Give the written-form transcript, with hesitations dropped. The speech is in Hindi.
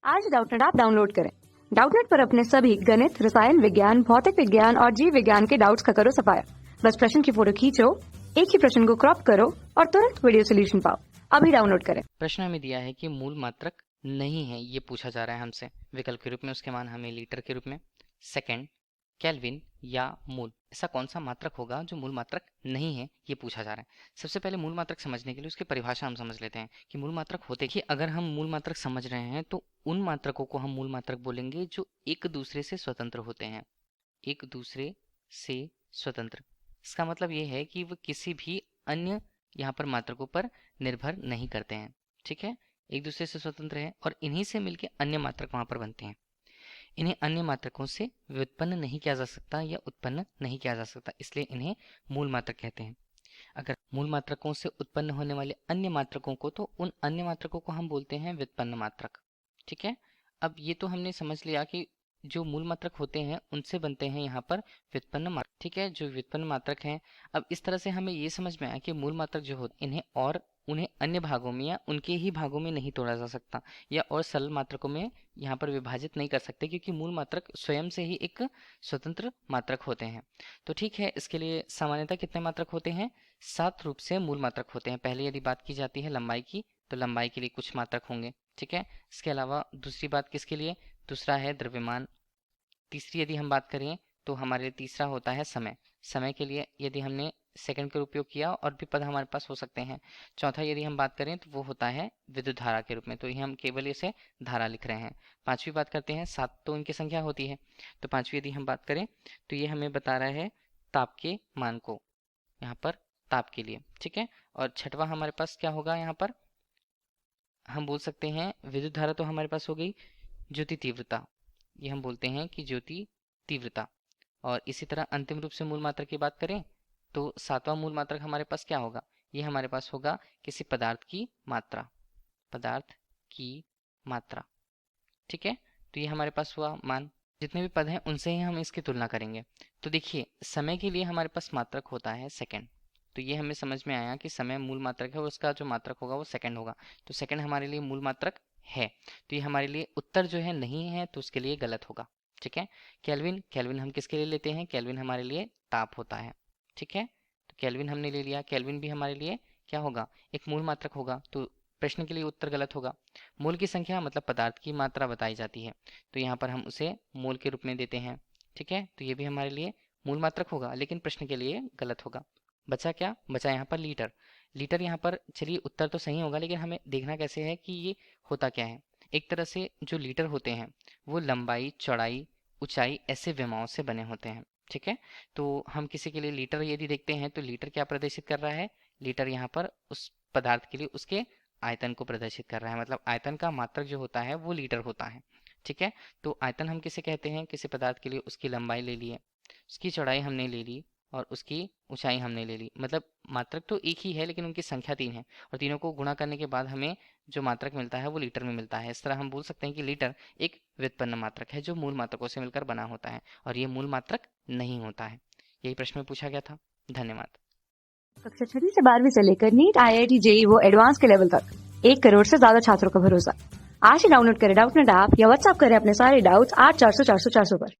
आज डाउटनेट ऐप डाउनलोड करें। डाउटनेट पर अपने सभी गणित, रसायन विज्ञान, भौतिक विज्ञान और जीव विज्ञान के डाउट्स का करो सफाया। बस प्रश्न की फोटो खींचो, एक ही प्रश्न को क्रॉप करो और तुरंत वीडियो सोल्यूशन पाओ। अभी डाउनलोड करें। प्रश्न हमें दिया है कि मूल मात्रक नहीं है, ये पूछा जा रहा है हमसे विकल्प के रूप में। उसके मान हमें लीटर के रूप में, सेकंड, केल्विन या मूल। ऐसा कौन सा मात्रक होगा जो मूल मात्रक नहीं है, ये पूछा जा रहा है। सबसे पहले मूल मात्रक समझने के लिए उसकी परिभाषा हम समझ लेते हैं कि मूल मात्रक होते कि अगर हम मूल मात्रक समझ रहे हैं तो उन मात्रकों को हम मूल मात्रक बोलेंगे जो एक दूसरे से स्वतंत्र होते हैं। एक दूसरे से स्वतंत्र, इसका मतलब ये है कि वो किसी भी अन्य यहाँ पर मात्रकों पर निर्भर नहीं करते हैं। ठीक है, एक दूसरे से स्वतंत्र है और इन्हीं से मिलके अन्य मात्रक वहां पर बनते हैं। इन्हें अन्य मात्रकों से व्युत्पन्न नहीं किया जा सकता या उत्पन्न नहीं किया जा सकता, इसलिए इन्हें मूल मात्रक कहते हैं। अगर मूल मात्रकों से उत्पन्न होने वाले अन्य मात्रकों को, तो उन अन्य मात्रकों को हम बोलते हैं व्युत्पन्न मात्रक। ठीक है, अब ये तो हमने समझ लिया कि जो मूल मात्रक होते हैं उनसे बनते हैं यहाँ पर व्युत्पन्न मात्रक। ठीक है, जो व्युत्पन्न मात्रक हैं, अब इस तरह से हमें ये समझ में आया कि मूल मात्रक जो होते इन्हें और उन्हें अन्य भागों में या उनके ही भागों में नहीं तोड़ा जा सकता या और सरल मात्रकों में यहाँ पर विभाजित नहीं कर सकते, क्योंकि मूल मात्रक स्वयं से ही एक स्वतंत्र मात्रक होते हैं। तो ठीक है, इसके लिए सामान्यतः कितने मात्रक होते हैं? 7 रूप से मूल मात्रक होते हैं। पहले यदि बात की जाती है लंबाई की, तो लंबाई के लिए कुछ मात्रक होंगे। ठीक है, इसके अलावा दूसरी बात किसके लिए? दूसरा है द्रव्यमान। तीसरी यदि हम बात करें तो हमारे लिए तीसरा होता है समय। समय के लिए यदि हमने सेकंड का उपयोग किया और भी पद हमारे पास हो सकते हैं। चौथा यदि हम बात करें तो वो होता है विद्युत धारा के रूप में, तो ये हम केवल इसे धारा लिख रहे हैं। पांचवी बात करते हैं, 7 तो इनकी संख्या होती है, तो पांचवी यदि हम बात करें तो ये हमें बता रहा है ताप के मान को, यहाँ पर ताप के लिए। ठीक है, और छठवा हमारे पास क्या होगा? यहाँ पर हम बोल सकते हैं विद्युत धारा तो हमारे पास हो गई, ज्योति तीव्रता, ये हम बोलते हैं कि ज्योति तीव्रता। और इसी तरह अंतिम रूप से मूल मात्रक की बात करें तो 7वां मूल मात्रक हमारे पास क्या होगा? ये हमारे पास होगा किसी पदार्थ की मात्रा, पदार्थ की मात्रा। ठीक है, तो ये हमारे पास हुआ मान। जितने भी पद हैं उनसे ही हम इसकी तुलना करेंगे। तो देखिए, समय के लिए हमारे पास मात्रक होता है सेकंड, तो ये हमें समझ में आया कि समय मूल मात्रक है और उसका जो मात्रक होगा वो सेकंड होगा, तो सेकंड हमारे लिए मूल मात्रक है। तो ये हमारे लिए उत्तर जो है नहीं है, तो उसके लिए गलत होगा। ठीक है, केल्विन, केल्विन हम किसके लिए लेते हैं? केल्विन हमारे लिए ताप होता है। ठीक है, तो केल्विन हमने ले लिया, केल्विन भी हमारे लिए क्या होगा? एक मूल मात्रक होगा, तो प्रश्न के लिए उत्तर गलत होगा। मोल की संख्या मतलब पदार्थ की मात्रा बताई जाती है, तो यहाँ पर हम उसे मोल के रूप में देते हैं। ठीक है, तो ये भी हमारे लिए मूल मात्रक होगा, लेकिन प्रश्न के लिए गलत होगा। बचा क्या? बचा यहाँ पर लीटर। लीटर यहाँ पर चलिए उत्तर तो सही होगा, लेकिन हमें देखना कैसे है कि ये होता क्या है। एक तरह से जो लीटर होते हैं वो लंबाई, चौड़ाई, ऊंचाई ऐसे विमाओं से बने होते हैं। ठीक है, तो हम किसी के लिए लीटर यदि देखते हैं तो लीटर क्या प्रदर्शित कर रहा है? लीटर यहाँ पर उस पदार्थ के लिए उसके आयतन को प्रदर्शित कर रहा है, मतलब आयतन का मात्रक जो होता है वो लीटर होता है। ठीक है, तो आयतन हम किसे कहते हैं? किसी पदार्थ के लिए उसकी लंबाई ले ली है, उसकी चौड़ाई हमने ले ली और उसकी ऊंचाई हमने ले ली। मतलब मात्रक तो एक ही है, लेकिन उनकी संख्या 3 है और तीनों को गुणा करने के बाद हमें जो मात्रक मिलता है वो लीटर में मिलता है। इस तरह हम बोल सकते हैं कि लीटर एक व्युत्पन्न मात्रक है जो मूल मात्रकों से मिलकर बना होता है और ये मूल मात्रक नहीं होता है। यही प्रश्न में पूछा गया था। धन्यवाद। कक्षा 6 से 12वीं से लेकर नीट, IIT, JEE वो एडवांस के लेवल तक 1 करोड़ से ज्यादा छात्रों का भरोसा। आज ही डाउनलोड करें डाउटनेट ऐप या व्हाट्सएप करें अपने सारे डाउट्स 8400 400 400 पर।